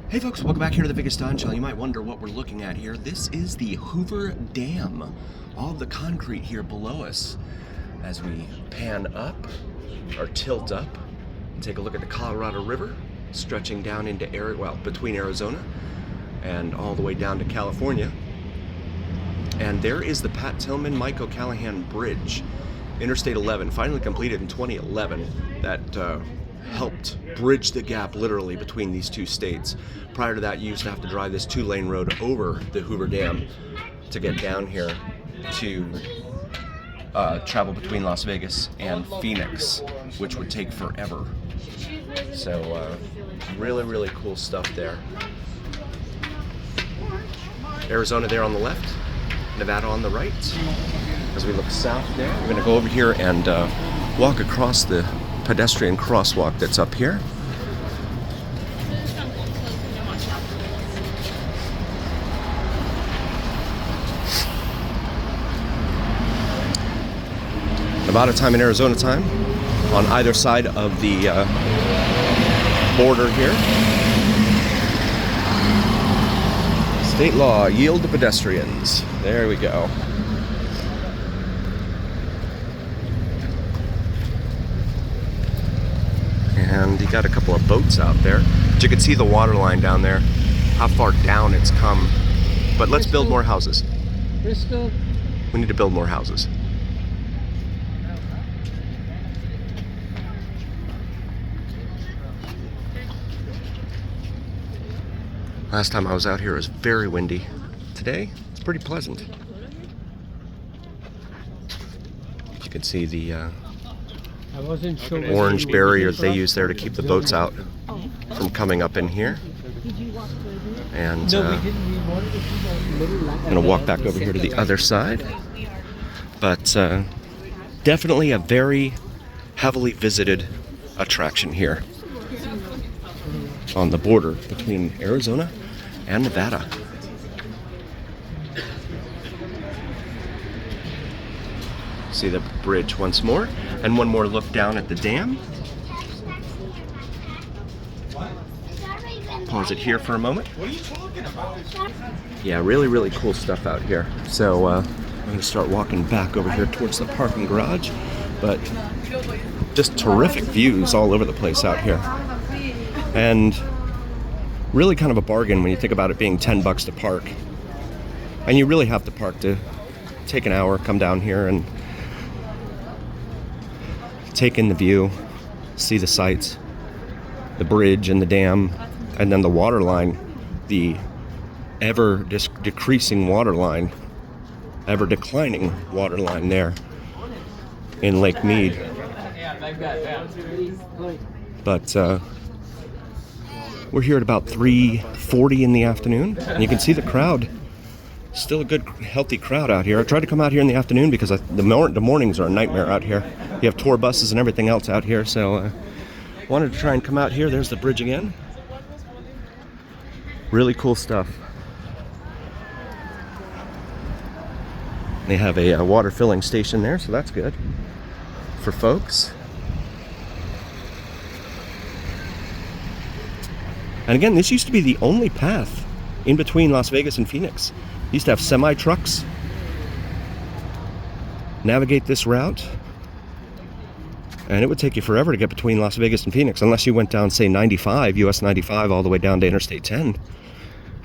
Hey folks, welcome back here to the Vegas Don Channel. You might wonder what we're looking at here. This is the Hoover Dam. All of the concrete here below us as we pan up, or tilt up, and take a look at the Colorado River, stretching down into between Arizona and all the way down to California. And there is the Pat Tillman Mike O'Callahan Bridge, Interstate 11, finally completed in 2011. That helped bridge the gap literally between these two states. Prior to that, you used to have to drive this 2-lane road over the Hoover Dam to get down here to travel between Las Vegas and Phoenix, which would take forever. So really, really cool stuff there. Arizona there on the left, Nevada on the right. As we look south there, we're going to go over here and walk across the pedestrian crosswalk that's up here. Nevada time and Arizona time on either side of the border here. State law, yield to pedestrians. There we go. And you got a couple of boats out there. But you can see the water line down there, how far down it's come. But let's build more houses. We need to build more houses. Last time I was out here it was very windy. Today, it's pretty pleasant. You can see the orange barrier that they use there to keep the boats out from coming up in here. And I'm gonna walk back over here to the other side. But definitely a very heavily visited attraction here on the border between Arizona and Nevada. See the bridge once more, and one more look down at the dam. Pause it here for a moment. What are you talking about? Yeah, really, really cool stuff out here. So I'm going to start walking back over here towards the parking garage, but just terrific views all over the place out here. And really kind of a bargain when you think about it being $10 to park. And you really have to park to take an hour, come down here and take in the view, see the sights, the bridge and the dam, and then the water line, the ever decreasing water line, ever declining water line there in Lake Mead. But we're here at about 3:40 in the afternoon, and you can see the crowd. Still a good, healthy crowd out here. I tried to come out here in the afternoon because the mornings are a nightmare out here. You have tour buses and everything else out here, so wanted to try and come out here. There's the bridge again. Really cool stuff. They have a water filling station there, so that's good for folks. And again, this used to be the only path in between Las Vegas and Phoenix. Used to have semi-trucks navigate this route, and it would take you forever to get between Las Vegas and Phoenix unless you went down, say, 95, US 95, all the way down to Interstate 10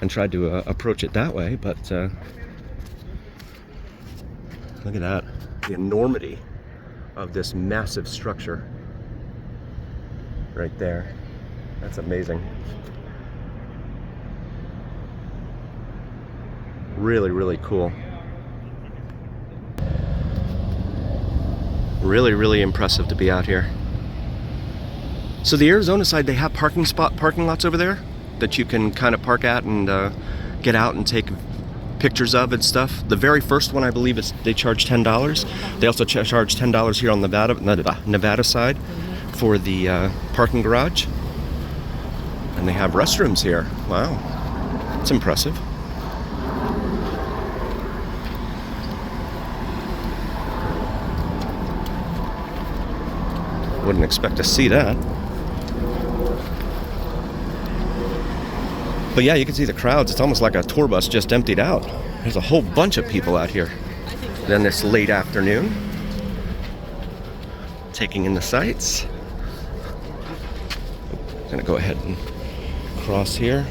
and tried to approach it that way. But look at that, the enormity of this massive structure right there. That's amazing. Really, really cool. Really, really impressive to be out here. So the Arizona side, they have parking lots over there that you can kind of park at and get out and take pictures of and stuff. The very first one, I believe, they charge $10. They also charge $10 here on the Nevada side for the parking garage. And they have restrooms here. Wow, that's impressive. Wouldn't expect to see that. But yeah, you can see the crowds. It's almost like a tour bus just emptied out. There's a whole bunch of people out here. Then this late afternoon, taking in the sights. I'm gonna go ahead and cross here.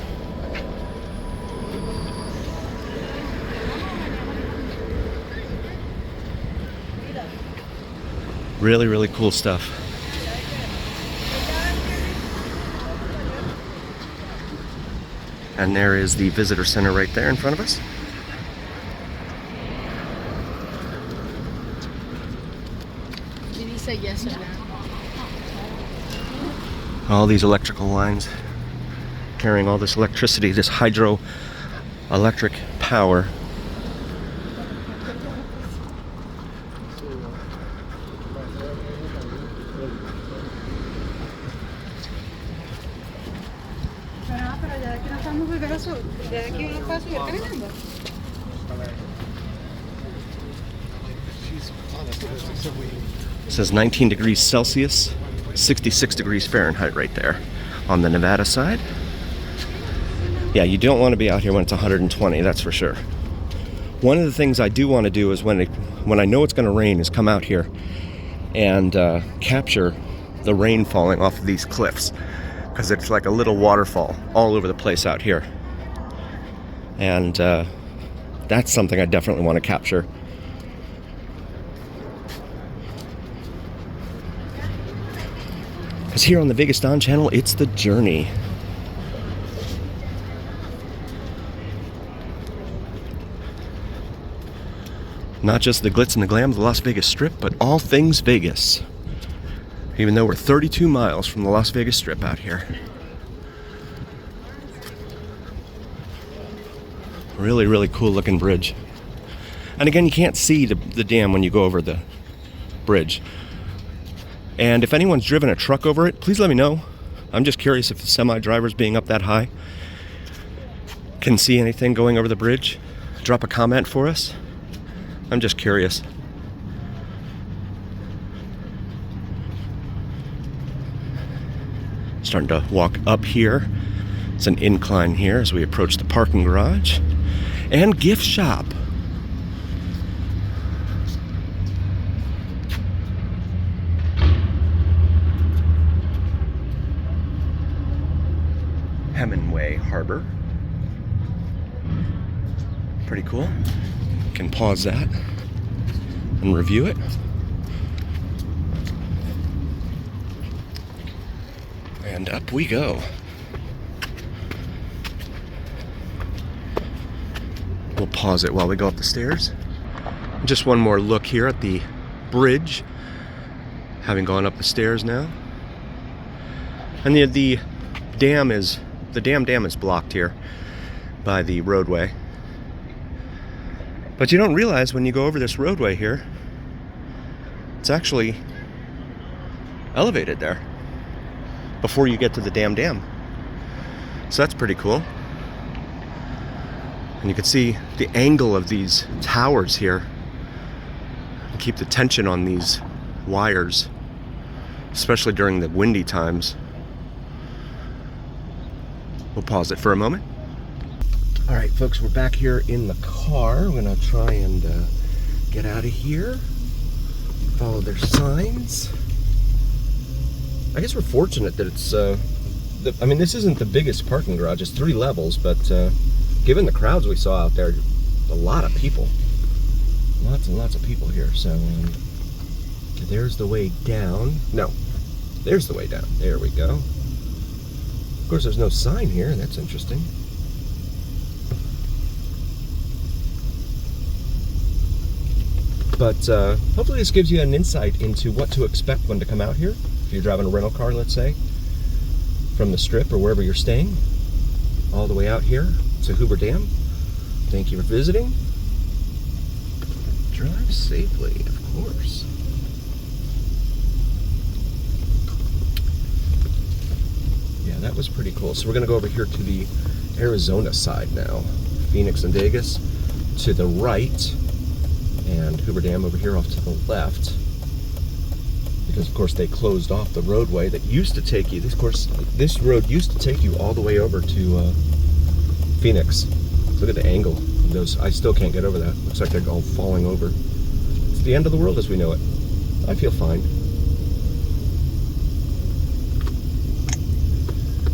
Really, really cool stuff. And there is the visitor center right there in front of us. Did he say yes or no? All these electrical lines carrying all this electricity, this hydroelectric power. It says 19 degrees Celsius, 66 degrees Fahrenheit right there on the Nevada side. Yeah, you don't want to be out here when it's 120, that's for sure. One of the things I do want to do is when I know it's going to rain is come out here and capture the rain falling off of these cliffs, because it's like a little waterfall all over the place out here. And that's something I definitely want to capture. Because here on the Vegas Dawn channel, it's the journey. Not just the glitz and the glam of the Las Vegas Strip, but all things Vegas. Even though we're 32 miles from the Las Vegas Strip out here. Really, really cool looking bridge. And again, you can't see the dam when you go over the bridge. And if anyone's driven a truck over it, please let me know. I'm just curious if the semi-drivers being up that high can see anything going over the bridge. Drop a comment for us. I'm just curious. Starting to walk up here. It's an incline here as we approach the parking garage and gift shop. Hemingway Harbor. Pretty cool. Can pause that and review it. And up we go. We'll pause it while we go up the stairs. Just one more look here at the bridge, having gone up the stairs now. And the dam is blocked here by the roadway. But you don't realize when you go over this roadway here, it's actually elevated there before you get to the dam. So that's pretty cool. And you can see the angle of these towers here and keep the tension on these wires, especially during the windy times. We'll pause it for a moment. All right, folks, we're back here in the car. We're gonna try and get out of here. Follow their signs. I guess we're fortunate that it's, I mean, this isn't the biggest parking garage. It's 3 levels, but given the crowds we saw out there, a lot of people. Lots and lots of people here. So there's the way down. No, there's the way down. There we go. Of course, there's no sign here. That's interesting. But hopefully this gives you an insight into what to expect when to come out here. If you're driving a rental car, let's say, from the Strip or wherever you're staying, all the way out here to Hoover Dam. Thank you for visiting. Drive safely, of course. Yeah, that was pretty cool. So we're going to go over here to the Arizona side now. Phoenix and Vegas to the right, and Hoover Dam over here off to the left. Because of course they closed off the roadway that used to take you. Of course, this road used to take you all the way over to Phoenix. Look at the angle of those. I still can't get over that. Looks like they're all falling over. It's the end of the world as we know it. I feel fine.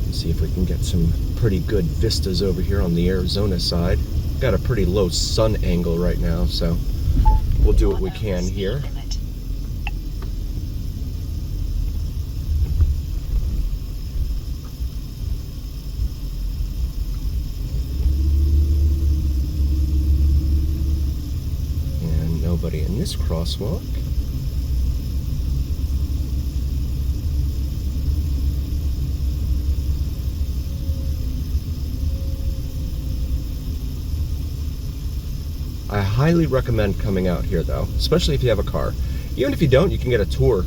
Let's see if we can get some pretty good vistas over here on the Arizona side. Got a pretty low sun angle right now, so we'll do what we can here. And nobody in this crosswalk. I highly recommend coming out here though, especially if you have a car. Even if you don't, you can get a tour.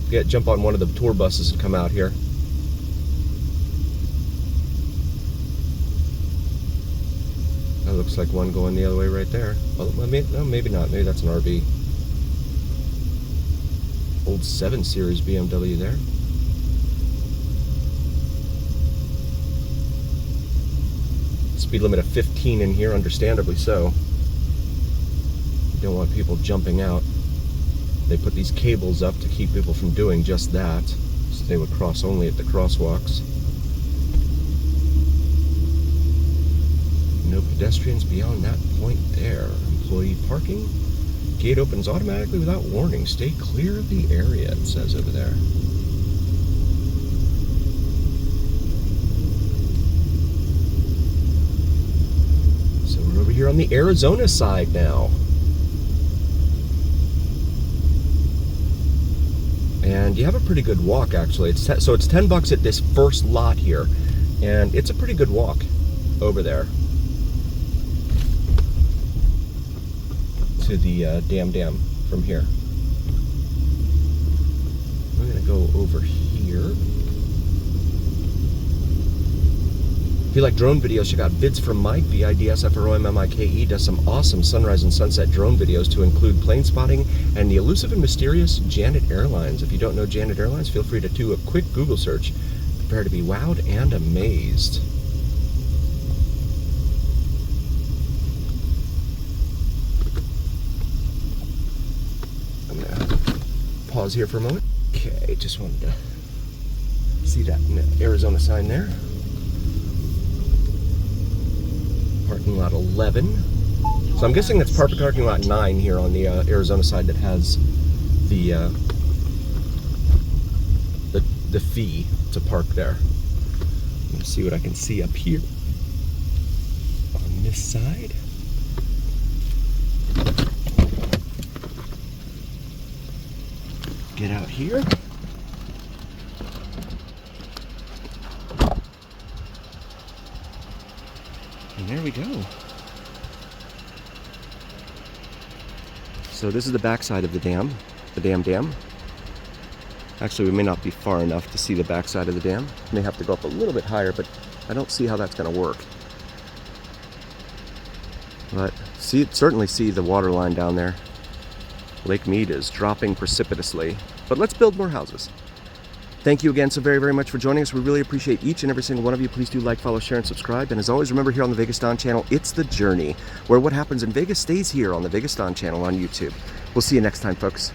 Jump on one of the tour buses and come out here. That looks like one going the other way right there. Oh, no, maybe not. Maybe that's an RV. Old 7 Series BMW there. Speed limit of 15 in here, understandably so. You don't want people jumping out. They put these cables up to keep people from doing just that, so they would cross only at the crosswalks. No pedestrians beyond that point there. Employee parking. Gate opens automatically without warning. Stay clear of the area, it says over there. So we're over here on the Arizona side now. And you have a pretty good walk, actually. So it's $10 at this first lot here, and it's a pretty good walk over there to the dam from here. I'm gonna go over here. If you like drone videos, check out Vids from Mike, VIDSFROMMIKE, does some awesome sunrise and sunset drone videos to include plane spotting and the elusive and mysterious Janet Airlines. If you don't know Janet Airlines, feel free to do a quick Google search. Prepare to be wowed and amazed. I'm gonna pause here for a moment. Okay, just wanted to see that Arizona sign there. Parking lot 11. So I'm guessing that's parking lot 9 here on the Arizona side that has the fee to park there. I'm gonna see what I can see up here on this side. Get out here. And there we go. So this is the backside of the dam, dam. Actually, we may not be far enough to see the backside of the dam. May have to go up a little bit higher, but I don't see how that's going to work. But certainly see the water line down there. Lake Mead is dropping precipitously, but let's build more houses. Thank you again so very, very much for joining us. We really appreciate each and every single one of you. Please do like, follow, share, and subscribe. And as always, remember here on the Vegas Don channel, it's the journey, where what happens in Vegas stays here on the Vegas Don channel on YouTube. We'll see you next time, folks.